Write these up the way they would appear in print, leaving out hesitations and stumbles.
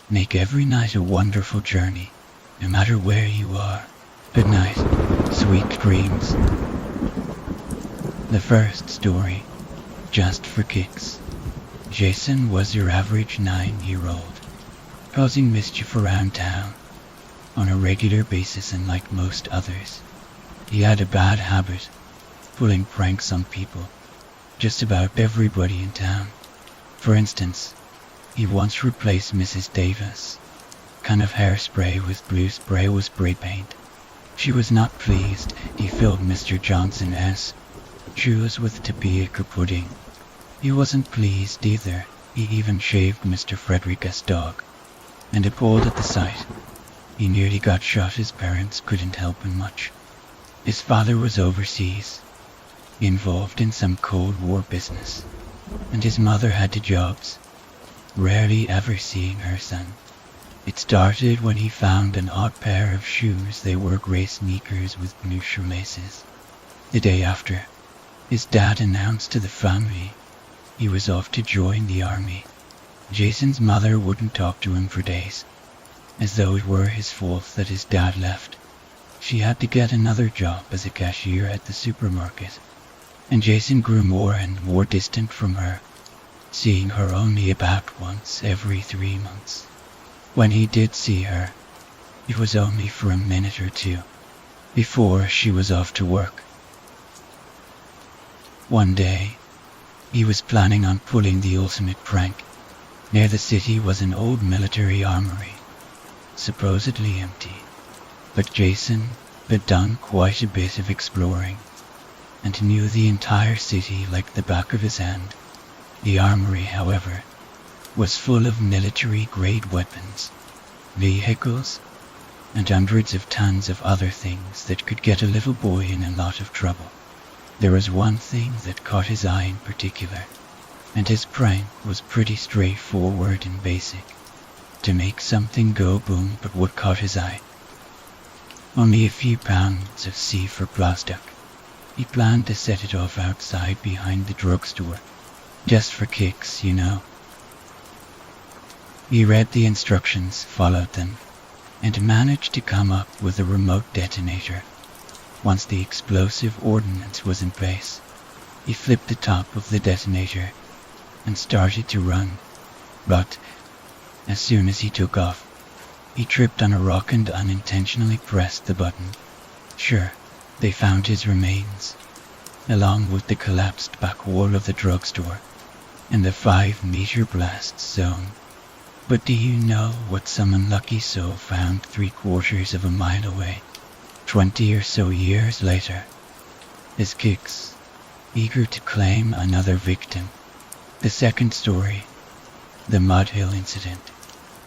Make every night a wonderful journey, no matter where you are. Good night, sweet dreams. The first story, just for kicks. Jason was your average 9-year-old, causing mischief around town on a regular basis, and like most others, he had a bad habit, pulling pranks on people, just about everybody in town. For instance, he once replaced Mrs. Davis' can of hairspray with blue spray paint. She was not pleased. He filled Mr. Johnson's shoes with tapioca pudding. He wasn't pleased either. He even shaved Mr. Frederick's dog, and appalled at the sight, he nearly got shot. His parents couldn't help him much. His father was overseas, involved in some Cold War business, and his mother had 2 jobs, rarely ever seeing her son. It started when he found an odd pair of shoes. They were grey sneakers with blue shoelaces. The day after, his dad announced to the family he was off to join the army. Jason's mother wouldn't talk to him for days, as though it were his fault that his dad left. She had to get another job as a cashier at the supermarket, and Jason grew more and more distant from her, seeing her only about once every 3 months. When he did see her, it was only for a minute or 2, before she was off to work. One day, he was planning on pulling the ultimate prank. Near the city was an old military armory, supposedly empty, but Jason had done quite a bit of exploring, and knew the entire city like the back of his hand. The armory, however, was full of military-grade weapons, vehicles, and hundreds of tons of other things that could get a little boy in a lot of trouble. There was one thing that caught his eye in particular, and his prank was pretty straightforward and basic. To make something go boom. But what caught his eye? Only a few pounds of C for plastic. He planned to set it off outside behind the drugstore, just for kicks, you know. He read the instructions, followed them, and managed to come up with a remote detonator. Once the explosive ordnance was in place, he flipped the top of the detonator and started to run. But as soon as he took off, he tripped on a rock and unintentionally pressed the button. Sure, they found his remains, along with the collapsed back wall of the drugstore and the 5-meter blast zone. But do you know what some unlucky soul found 3/4 of a mile away, 20 or so years later? His kicks, eager to claim another victim. The second story, the Mud Hill incident.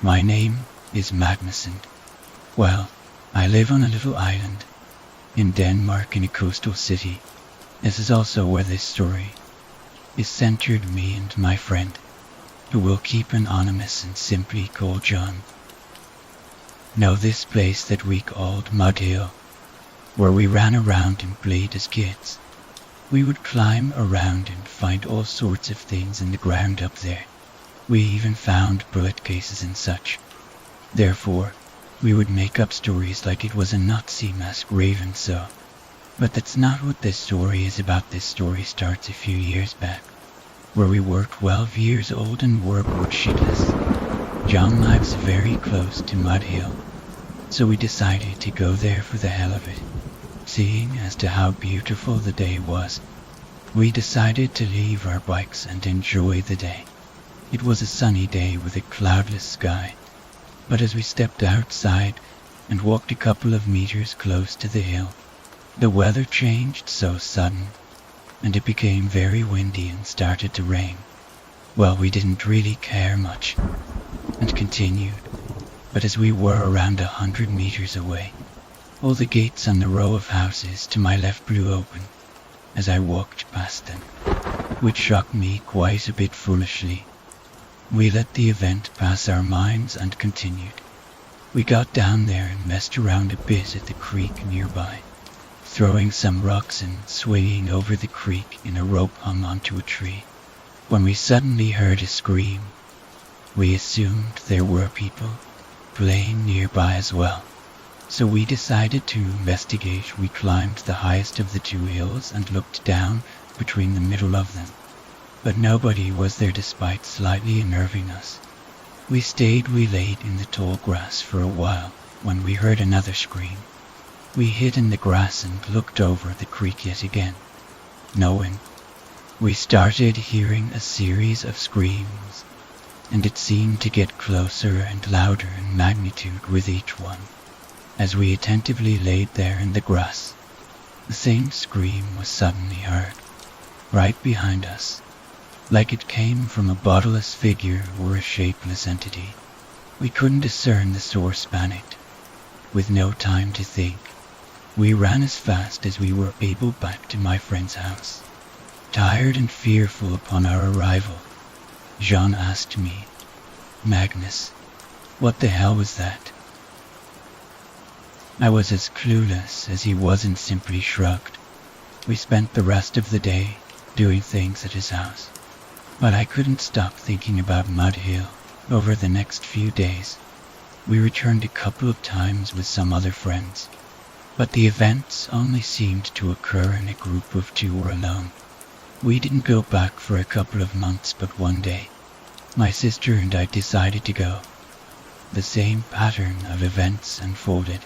My name is Magnuson. Well, I live on a little island in Denmark, in a coastal city. This is also where this story is centered, me and my friend, who will keep anonymous and simply call John. Know this place that we called Mud Hill, where we ran around and played as kids. We would climb around and find all sorts of things in the ground up there. We even found bullet cases and such. Therefore, we would make up stories like it was a Nazi mass grave and so. But that's not what this story is about. This story starts a few years back, where we were 12 years old and were bored shitless. John lives very close to Mud Hill, so we decided to go there for the hell of it. Seeing as to how beautiful the day was, we decided to leave our bikes and enjoy the day. It was a sunny day with a cloudless sky, but as we stepped outside and walked a couple of meters close to the hill, the weather changed so sudden, and it became very windy and started to rain. Well, we didn't really care much, and continued, but as we were around 100 meters away, all the gates on the row of houses to my left blew open as I walked past them, which shocked me quite a bit foolishly. We let the event pass our minds and continued. We got down there and messed around a bit at the creek nearby, throwing some rocks and swaying over the creek in a rope hung onto a tree, when we suddenly heard a scream. We assumed there were people playing nearby as well, so we decided to investigate. We climbed the highest of the two hills and looked down between the middle of them, but nobody was there despite slightly unnerving us. We laid in the tall grass for a while when we heard another scream. We hid in the grass and looked over the creek yet again. No one. We started hearing a series of screams, and it seemed to get closer and louder in magnitude with each one. As we attentively laid there in the grass, the same scream was suddenly heard, right behind us, like it came from a bodiless figure or a shapeless entity. We couldn't discern the source. Panicked, with no time to think, we ran as fast as we were able back to my friend's house. Tired and fearful upon our arrival, Jean asked me, "Magnus, what the hell was that?" I was as clueless as he was and simply shrugged. We spent the rest of the day doing things at his house, but I couldn't stop thinking about Mud Hill over the next few days. We returned a couple of times with some other friends, but the events only seemed to occur in a group of two or alone. We didn't go back for a couple of months, but one day, my sister and I decided to go. The same pattern of events unfolded.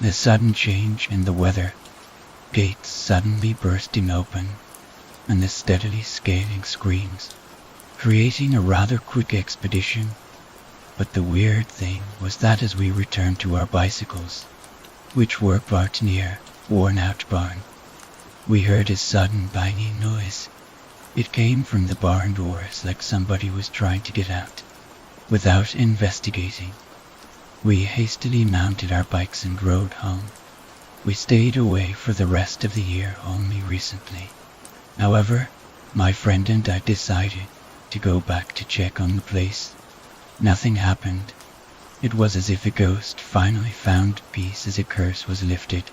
The sudden change in the weather, gates suddenly bursting open, and the steadily scaling screams, creating a rather quick expedition. But the weird thing was that as we returned to our bicycles, which were parked near worn-out barn, we heard a sudden banging noise. It came from the barn doors, like somebody was trying to get out. Without investigating, we hastily mounted our bikes and rode home. We stayed away for the rest of the year only recently. However, my friend and I decided to go back to check on the place. Nothing happened. It was as if a ghost finally found peace as a curse was lifted.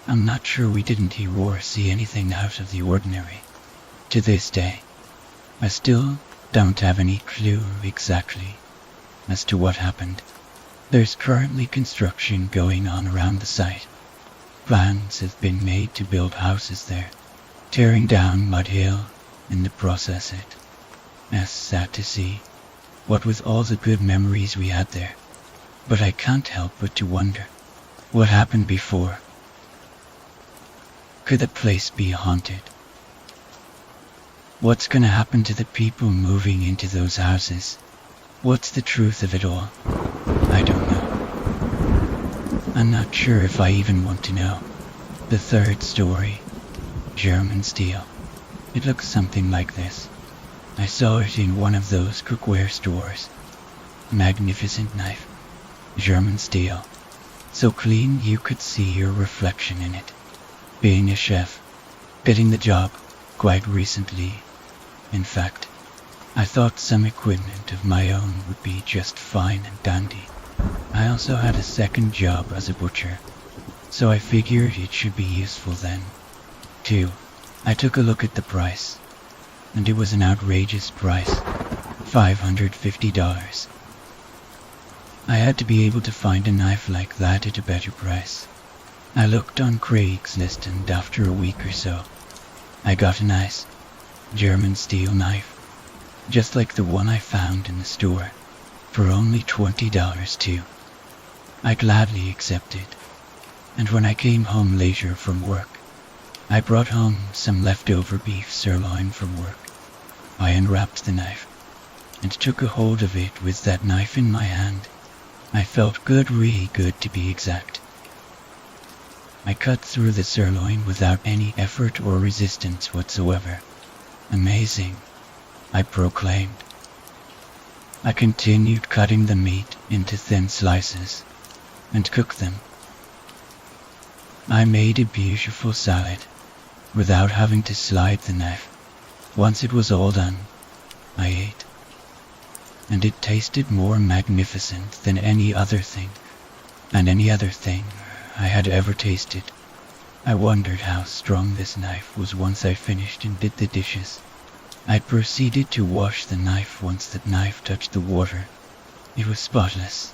I'm not sure we didn't hear or see anything out of the ordinary. To this day, I still don't have any clue exactly as to what happened. There's currently construction going on around the site. Plans have been made to build houses there, tearing down Mud Hill in the process. It's sad to see, what with all the good memories we had there. But I can't help but to wonder, what happened before? Could the place be haunted? What's gonna happen to the people moving into those houses? What's the truth of it all? I don't know. I'm not sure if I even want to know. The third story, German steel. It looks something like this. I saw it in one of those cookware stores. Magnificent knife. German steel. So clean you could see your reflection in it. Being a chef, getting the job quite recently. In fact, I thought some equipment of my own would be just fine and dandy. I also had a second job as a butcher, so I figured it should be useful then, too. I took a look at the price, and it was an outrageous price, $550. I had to be able to find a knife like that at a better price. I looked on Craigslist, and after a week or so, I got a nice German steel knife, just like the one I found in the store, for only $20 too. I gladly accepted, and when I came home later from work, I brought home some leftover beef sirloin from work. I unwrapped the knife, and took a hold of it with that knife in my hand. I felt good, really good to be exact. I cut through the sirloin without any effort or resistance whatsoever. Amazing, I proclaimed. I continued cutting the meat into thin slices and cooked them. I made a beautiful salad without having to slide the knife. Once it was all done, I ate, and it tasted more magnificent than any other thing I had ever tasted. I wondered how strong this knife was once I finished and did the dishes. I proceeded to wash the knife. Once that knife touched the water, it was spotless.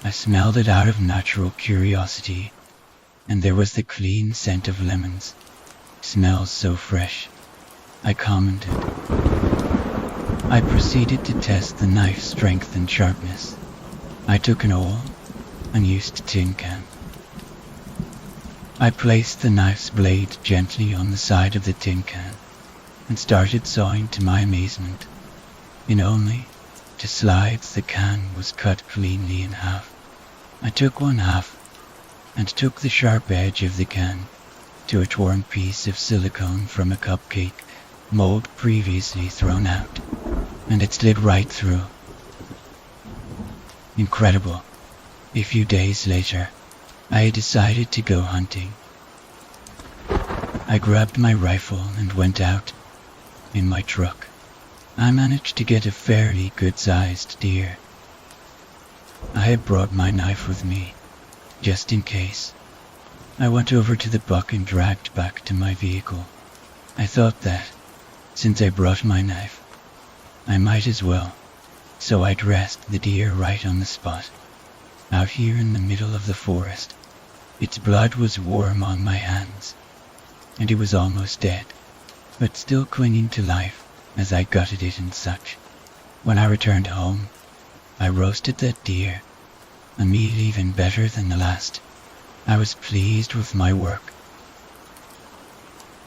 I smelled it out of natural curiosity, and there was the clean scent of lemons. Smells so fresh, I commented. I proceeded to test the knife's strength and sharpness. I took an old, unused tin can. I placed the knife's blade gently on the side of the tin can and started sawing. To my amazement, in only 2 slides the can was cut cleanly in half. I took one half and took the sharp edge of the can to a torn piece of silicone from a cupcake mold previously thrown out, and it slid right through. Incredible. A few days later, I decided to go hunting. I grabbed my rifle and went out in my truck. I managed to get a fairly good-sized deer. I had brought my knife with me, just in case. I went over to the buck and dragged back to my vehicle. I thought that, since I brought my knife, I might as well, so I dressed the deer right on the spot, out here in the middle of the forest. Its blood was warm on my hands, and it was almost dead, but still clinging to life as I gutted it and such. When I returned home, I roasted that deer, a meal even better than the last. I was pleased with my work.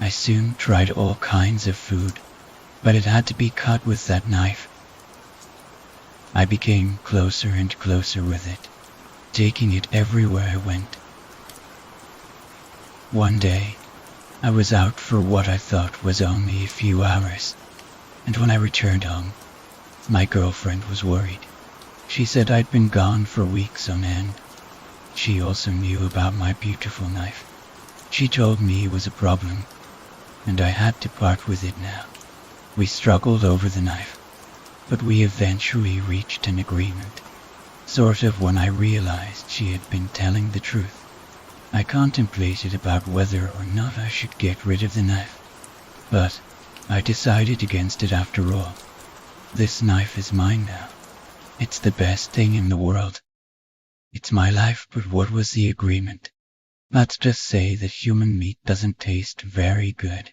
I soon tried all kinds of food, but it had to be cut with that knife. I became closer and closer with it, taking it everywhere I went. One day, I was out for what I thought was only a few hours, and when I returned home, my girlfriend was worried. She said I'd been gone for weeks on end. She also knew about my beautiful knife. She told me it was a problem, and I had to part with it now. We struggled over the knife, but we eventually reached an agreement. Sort of when I realized she had been telling the truth. I contemplated about whether or not I should get rid of the knife, but I decided against it after all. This knife is mine now. It's the best thing in the world. It's my life. But what was the agreement? Let's just say that human meat doesn't taste very good.